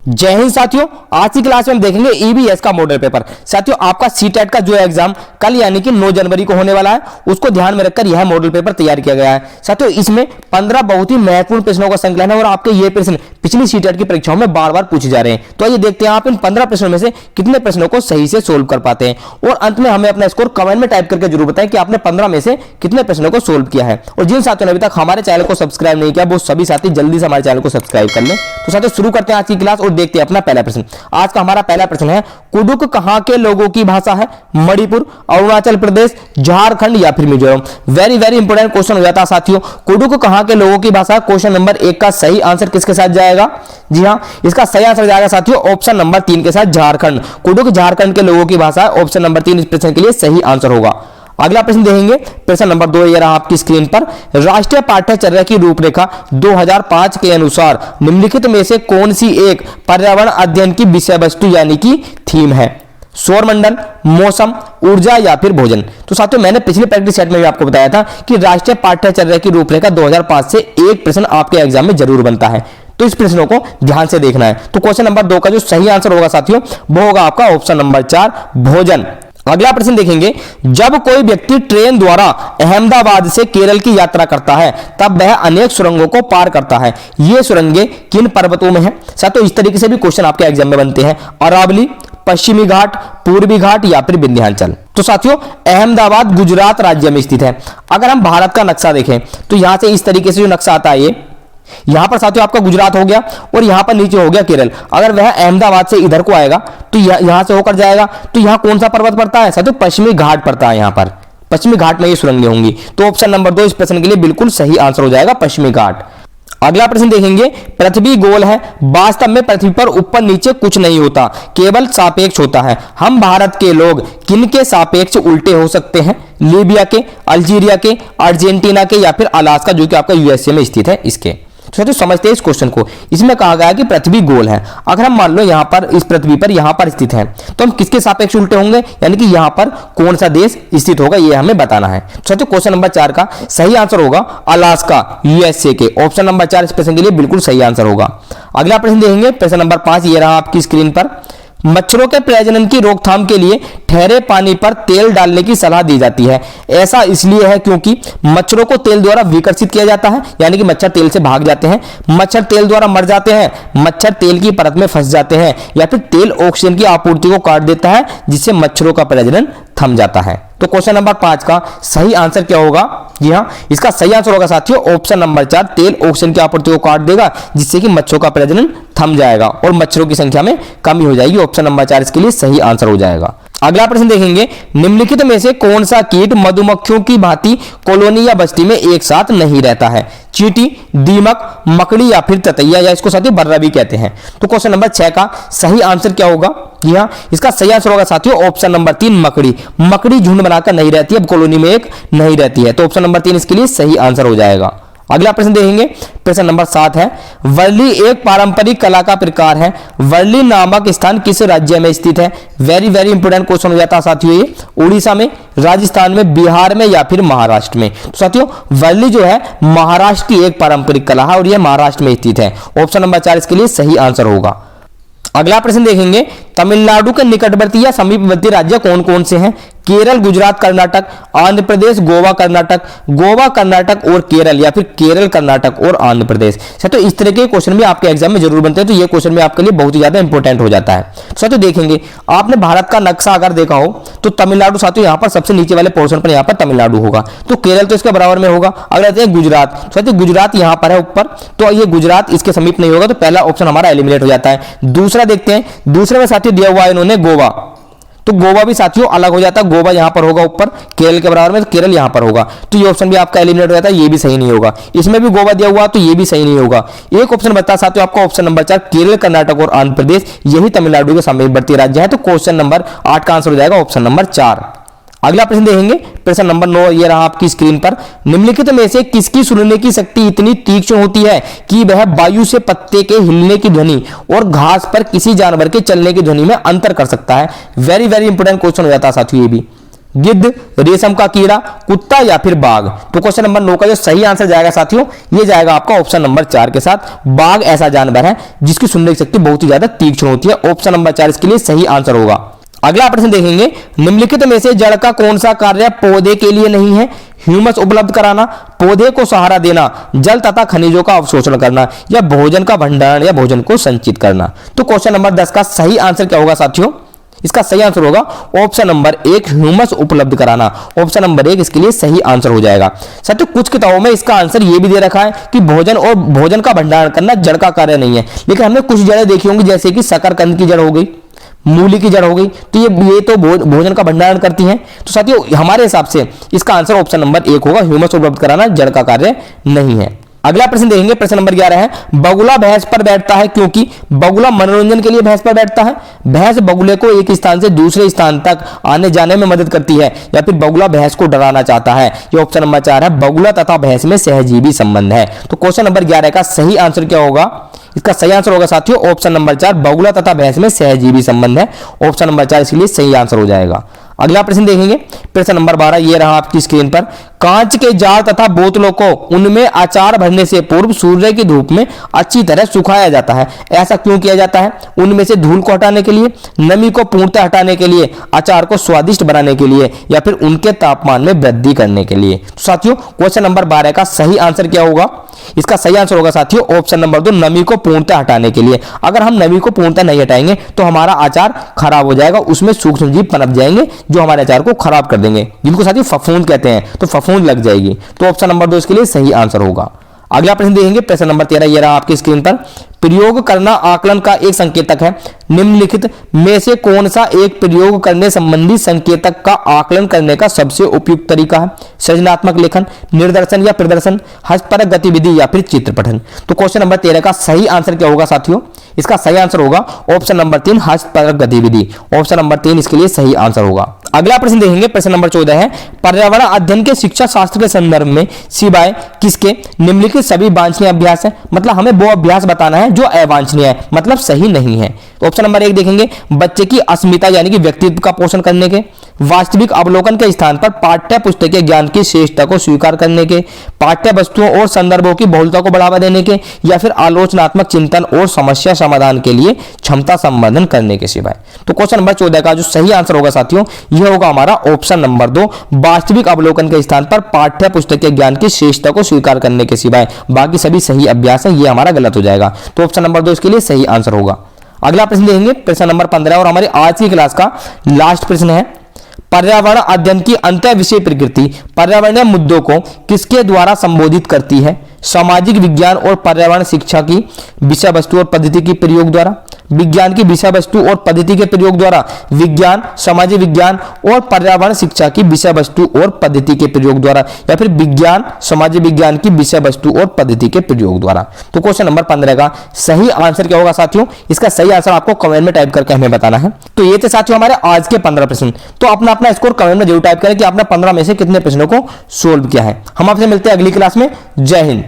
जय हिंद साथियों, आज की क्लास में हम देखेंगे ईबीएस का मॉडल पेपर। साथियों, आपका सीटेट का जो एग्जाम कल यानी कि 9 जनवरी को होने वाला है, उसको ध्यान में रखकर यह मॉडल पेपर तैयार किया गया है। साथियों, इसमें 15 बहुत ही महत्वपूर्ण प्रश्नों का संकलन है और आपके ये प्रश्न पिछली सीटेट की परीक्षाओं में बार बार पूछे जा रहे हैं। तो आइए देखते हैं आप इन 15 प्रश्नों में से कितने प्रश्नों को सही से सोल्व कर पाते हैं और अंत में हमें अपना स्कोर कमेंट में टाइप करके जरूर बताएं कि आपने 15 में से कितने प्रश्नों को सोल्व किया है। और जिन साथियों ने अभी तक हमारे चैनल को सब्सक्राइब नहीं किया, वो सभी साथी जल्दी से हमारे चैनल को सब्सक्राइब कर लें। तो साथियों, शुरू करते हैं आज की क्लास और देखते हैं अपना पहला प्रश्न। आज का हमारा पहला प्रश्न है, कुडुक कहां के लोगों की भाषा है? मणिपुर, अरुणाचल प्रदेश, झारखंड या फिर Mizoram. Very very important question हो जाता है साथियों। कुडुक कहां के लोगों की भाषा? क्वेश्चन नंबर 1 का सही आंसर किसके साथ जाएगा? जी हां, इसका सही आंसर जाएगा साथियों ऑप्शन नंबर 3 के साथ, झारखंड। कुडुक झारखंड के लोगों की भाषा है। ऑप्शन नंबर 3 इस प्रश्न के लिए सही आंसर होगा। अगला प्रश्न देखेंगे, प्रश्न नंबर 2 ये रहा आपकी स्क्रीन पर। राष्ट्रीय पाठ्यचर्या की रूपरेखा 2005 के अनुसार निम्नलिखित में से कौन सी एक पर्यावरण अध्ययन की विषय वस्तु यानी कि थीम है? सौरमंडल, मौसम, ऊर्जा या फिर भोजन। तो साथियों, मैंने पिछले प्रैक्टिस सेट में भी आपको बताया था कि राष्ट्रीय पाठ्यचर्या की रूपरेखा 2005 से एक प्रश्न आपके एग्जाम में जरूर बनता है, तो इस प्रश्नों को ध्यान से देखना है। तो क्वेश्चन नंबर 2 का जो सही आंसर होगा साथियों, वो होगा आपका ऑप्शन नंबर 4 भोजन। अगला प्रश्न देखेंगे, जब कोई व्यक्ति ट्रेन द्वारा अहमदाबाद से केरल की यात्रा करता है तब वह अनेक सुरंगों को पार करता है। ये सुरंगें किन पर्वतों में हैं? साथियों, इस तरीके से भी क्वेश्चन आपके एग्जाम में बनते हैं। अरावली, पश्चिमी घाट, पूर्वी घाट या फिर विंध्याचल। तो साथियों, अहमदाबाद गुजरात राज्य में स्थित है। अगर हम भारत का नक्शा देखें तो यहां से इस तरीके से जो नक्शा आता है, ये यहां पर साथियों आपका गुजरात हो गया और यहां पर नीचे हो गया केरल। अगर वह अहमदाबाद से इधर को आएगा तो यहां से होकर जाएगा, तो यहां कौन सा पर्वत पड़ता है साथियों? पश्चिमी घाट पड़ता है। यहां पर पश्चिमी घाट में ये सुरंगें होंगी। तो ऑप्शन नंबर 2 इस प्रश्न के लिए बिल्कुल सही आंसर हो जाएगा, पश्चिमी घाट। अगला प्रश्न देखेंगे, पृथ्वी गोल है, वास्तव में पृथ्वी पर ऊपर नीचे कुछ नहीं होता, केवल सापेक्ष होता है। हम भारत के लोग किन के सापेक्ष उल्टे हो सकते हैं? लीबिया के, अल्जीरिया के, अर्जेंटीना के या फिर अलास्का जो कि आपका यूएसए में स्थित है, इसके। तो समझते हैं इस क्वेश्चन को। इसमें कहा गया कि पृथ्वी गोल है। अगर हम मान लो यहां पर इस पृथ्वी पर यहां पर स्थित है, तो हम किसके सापेक्ष उल्टे होंगे, यानी कि यहां पर कौन सा देश स्थित होगा, ये हमें बताना है। तो क्वेश्चन नंबर 4 का सही आंसर होगा अलास्का, यूएसए के। ऑप्शन नंबर 4 इस प्रश्न के लिए बिल्कुल सही आंसर होगा। अगला प्रश्न देखेंगे, प्रश्न नंबर 5 ये रहा आपकी स्क्रीन पर। मच्छरों के प्रजनन की रोकथाम के लिए ठहरे पानी पर तेल डालने की सलाह दी जाती है। ऐसा इसलिए है क्योंकि मच्छरों को तेल द्वारा विकर्षित किया जाता है, यानी कि मच्छर तेल से भाग जाते हैं, मच्छर तेल द्वारा मर जाते हैं, मच्छर तेल की परत में फंस जाते हैं, या फिर तेल ऑक्सीजन की आपूर्ति को काट देता है जिससे मच्छरों का प्रजनन थम जाता है। तो क्वेश्चन नंबर 5 का सही आंसर क्या होगा? जी हां, इसका सही आंसर होगा साथियों ऑप्शन नंबर 4 तेल ऑक्सीजन की आपूर्ति को काट देगा जिससे कि मच्छरों का प्रजनन थम जाएगा और मच्छरों की संख्या में कमी हो जाएगी। ऑप्शन नंबर 4 इसके लिए सही आंसर हो जाएगा। अगला प्रश्न देखेंगे, निम्नलिखित में से कौन सा कीट मधुमक्खियों की भांति कॉलोनी या बस्ती में एक साथ नहीं रहता है? चींटी, दीमक, मकड़ी या फिर ततैया, या इसको साथियों बर्रा भी कहते हैं। तो क्वेश्चन नंबर 6 का सही आंसर क्या होगा? जी हां, इसका सही आंसर होगा साथियों ऑप्शन नंबर 3 मकड़ी। मकड़ी झुंड बनाकर नहीं रहती है, अब कॉलोनी में एक नहीं रहती है। तो ऑप्शन नंबर 3 इसके लिए सही आंसर हो जाएगा। अगला प्रश्न देखेंगे, प्रश्न नंबर 7 है, वर्ली एक पारंपरिक कला का प्रकार है। वर्ली नामक स्थान किस राज्य में स्थित है? वेरी वेरी इंपोर्टेंट क्वेश्चन हो जाता है साथियों ये। उड़ीसा में, राजस्थान में, बिहार में या फिर महाराष्ट्र में। तो साथियों, वर्ली जो है महाराष्ट्र की एक पारंपरिक कला है और यह महाराष्ट्र में स्थित है। ऑप्शन नंबर 4 इसके लिए सही आंसर होगा। अगला प्रश्न देखेंगे, तमिलनाडु के निकटवर्ती या समीपवर्ती राज्य कौन कौन से हैं? केरल, गुजरात, कर्नाटक, आंध्र प्रदेश, गोवा, कर्नाटक, गोवा, कर्नाटक और केरल, या फिर केरल, कर्नाटक और आंध्र प्रदेश। तो इस तरह के क्वेश्चन भी आपके एग्जाम में जरूर बनते हैं, तो ये क्वेश्चन भी आपके लिए बहुत ही ज्यादा इंपॉर्टेंट हो जाता है। साथियों देखेंगे, आपने भारत का नक्शा अगर देखा हो तो तमिलनाडु साथियों यहाँ पर सबसे नीचे वाले पोर्शन पर यहाँ पर तमिलनाडु होगा, तो केरल तो इसके बराबर में होगा। अगर आते हैं गुजरात, साथियों गुजरात यहाँ पर है ऊपर, तो ये गुजरात इसके समीप नहीं होगा, तो पहला ऑप्शन हमारा एलिमिनेट हो जाता है। दूसरा देखते हैं, दूसरे में साथियों दिया हुआ है इन्होंने गोवा, तो गोवा भी साथियों अलग हो जाता है। गोवा यहां पर होगा ऊपर केरल के बराबर में, तो केरल यहां पर होगा, तो ये ऑप्शन भी आपका एलिमिनेट हो जाता है, ये भी सही नहीं होगा। इसमें भी गोवा दिया हुआ तो ये भी सही नहीं होगा। एक ऑप्शन बता साथियों आपका ऑप्शन नंबर 4 केरल, कर्नाटक और आंध्र प्रदेश, यही तमिलनाडु के समीपवर्ती राज्य है। तो क्वेश्चन नंबर 8 का आंसर हो जाएगा ऑप्शन नंबर 4। अगला प्रश्न देखेंगे, प्रश्न नंबर 9 ये रहा आपकी स्क्रीन पर। निम्नलिखित में से किसकी सुनने की शक्ति इतनी तीक्ष्ण होती है कि वह वायु से पत्ते के हिलने की ध्वनि और घास पर किसी जानवर के चलने की ध्वनि में अंतर कर सकता है? वेरी वेरी इंपोर्टेंट क्वेश्चन हो जाता है साथियों ये भी। गिद्ध, रेशम का कीड़ा, कुत्ता या फिर बाघ। तो क्वेश्चन नंबर 9 का जो सही आंसर जाएगा साथियों, ये जाएगा आपका ऑप्शन नंबर 4 के साथ। बाघ ऐसा जानवर है जिसकी सुनने की शक्ति बहुत ही ज्यादा तीक्ष्ण होती है। ऑप्शन नंबर 4 इसके लिए सही आंसर होगा। अगला प्रश्न देखेंगे, निम्नलिखित में से जड़ का कौन सा कार्य पौधे के लिए नहीं है? ह्यूमस उपलब्ध कराना, पौधे को सहारा देना, जल तथा खनिजों का अवशोषण करना, या भोजन का भंडारण या भोजन को संचित करना। तो क्वेश्चन नंबर 10 का सही आंसर क्या होगा साथियों? इसका सही आंसर होगा ऑप्शन नंबर 1, ह्यूमस उपलब्ध कराना। ऑप्शन नंबर 1 इसके लिए सही आंसर हो जाएगा। साथियों कुछ किताबों में इसका आंसर ये भी दे रखा है कि भोजन और भोजन का भंडारण करना जड़ का कार्य नहीं है, लेकिन हमने कुछ जड़ें देखी होंगी जैसे कि शकरकंद की जड़ हो गई, मूली की जड़ हो गई, तो ये तो भोजन का भंडारण करती हैं। तो साथियों हमारे हिसाब से इसका आंसर ऑप्शन नंबर 1 होगा, ह्यूमस उपलब्ध कराना जड़ का कार्य नहीं है। अगला प्रश्न देखेंगे, प्रश्न नंबर 11 है, बगुला भैंस पर बैठता है क्योंकि? बगुला मनोरंजन के लिए भैंस पर बैठता है, भैंस बगुले को एक स्थान से दूसरे स्थान तक आने जाने में मदद करती है, या फिर बगुला भैंस को डराना चाहता है। ये ऑप्शन नंबर 4 है, बगुला तथा भैंस में सहजीवी संबंध है। तो क्वेश्चन नंबर 11 का सही आंसर क्या होगा? इसका सही आंसर होगा साथियों ऑप्शन नंबर 4, बगुला तथा भैंस में सहजीवी संबंध है। ऑप्शन नंबर 4 इसके लिए सही आंसर हो जाएगा। अगला प्रश्न देखेंगे, प्रश्न नंबर 12, ये रहा आपकी स्क्रीन पर। कांच के जार तथा बोतलों को उनमें अचार भरने से पूर्व सूर्य की धूप में अच्छी तरह सुखाया जाता है। ऐसा क्यों किया जाता है? उनमें से धूल को हटाने के लिए, नमी को पूर्णतः हटाने के लिए, अचार को स्वादिष्ट बनाने के लिए, या फिर उनके तापमान में वृद्धि करने के लिए। तो साथियों क्वेश्चन नंबर 12 का सही आंसर क्या होगा? इसका सही आंसर होगा साथियों ऑप्शन नंबर 2, नमी को पूर्णतः हटाने के लिए। अगर हम नमी को पूर्णतः नहीं हटाएंगे तो हमारा अचार खराब हो जाएगा, उसमें सूक्ष्म जीव पनप जाएंगे जो हमारे अचार को खराब कर देंगे, जिनको साथियों फफूंद कहते हैं। तो फफूंद लग जाएगी। तो ऑप्शन नंबर 2 इसके लिए सही आंसर होगा। अगला प्रश्न देखेंगे, प्रश्न नंबर 13, ये रहा आपकी स्क्रीन पर। प्रयोग करना आकलन का एक संकेतक है, निम्नलिखित में से कौन सा एक प्रयोग करने संबंधी संकेतक का आकलन करने का सबसे उपयुक्त तरीका है? सृजनात्मक लेखन, निर्दर्शन या प्रदर्शन, हस्तपरक गतिविधि, या फिर चित्र पठन। तो क्वेश्चन नंबर 13 का सही आंसर क्या होगा साथियों? इसका सही आंसर होगा ऑप्शन नंबर 3, हस्तपरक गतिविधि। ऑप्शन नंबर 3 इसके लिए सही आंसर होगा। अगला प्रश्न देखेंगे, प्रश्न नंबर 14 है, पर्यावरण अध्ययन के शिक्षा शास्त्र के संदर्भ में सिवाय किसके निम्नलिखित सभी वांछनीय अभ्यास है? मतलब हमें वो अभ्यास बताना है जो अवांछनीय है, मतलब सही नहीं है। तो ऑप्शन नंबर 1 देखेंगे, बच्चे की अस्मिता यानी कि व्यक्तित्व का पोषण करने के, वास्तविक अवलोकन के स्थान पर पाठ्य पुस्तकीय ज्ञान की श्रेष्ठता को स्वीकार करने के, पाठ्य वस्तुओं और संदर्भों की बहुलता को बढ़ावा देने के, या फिर आलोचनात्मक चिंतन और समस्या समाधान के लिए क्षमता संवर्धन करने के सिवाय। तो क्वेश्चन नंबर 14 का जो सही आंसर होगा साथियों, यह होगा हमारा ऑप्शन नंबर 2, वास्तविक अवलोकन के स्थान पर पाठ्य पुस्तकीय ज्ञान की श्रेष्ठता को स्वीकार करने के सिवाय बाकी सभी सही अभ्यास है, ये हमारा गलत हो जाएगा। तो ऑप्शन नंबर 2 इसके लिए सही आंसर होगा। अगला प्रश्न देखेंगे, प्रश्न नंबर 15 और हमारी आज की क्लास का लास्ट प्रश्न है, पर्यावरण अध्ययन की अंतः विषय प्रकृति पर्यावरणीय मुद्दों को किसके द्वारा संबोधित करती है? सामाजिक विज्ञान और पर्यावरण शिक्षा की विषय वस्तु और पद्धति के प्रयोग द्वारा, विज्ञान की विषय वस्तु और पद्धति के प्रयोग द्वारा, विज्ञान, सामाजिक विज्ञान और पर्यावरण शिक्षा की विषय वस्तु और पद्धति के प्रयोग द्वारा, या फिर विज्ञान, सामाजिक विज्ञान की विषय वस्तु और पद्धति के प्रयोग द्वारा। तो क्वेश्चन नंबर 15 का सही आंसर क्या होगा साथियों? इसका सही आंसर आपको कमेंट में टाइप करके हमें बताना है। तो ये थे साथियों हमारे आज के 15 प्रश्न। तो अपना अपना स्कोर कमेंट में जरूर टाइप करें कि आपने 15 में से कितने प्रश्नों को सोल्व किया है। हम आपसे मिलते हैं अगली क्लास में। जय हिंद।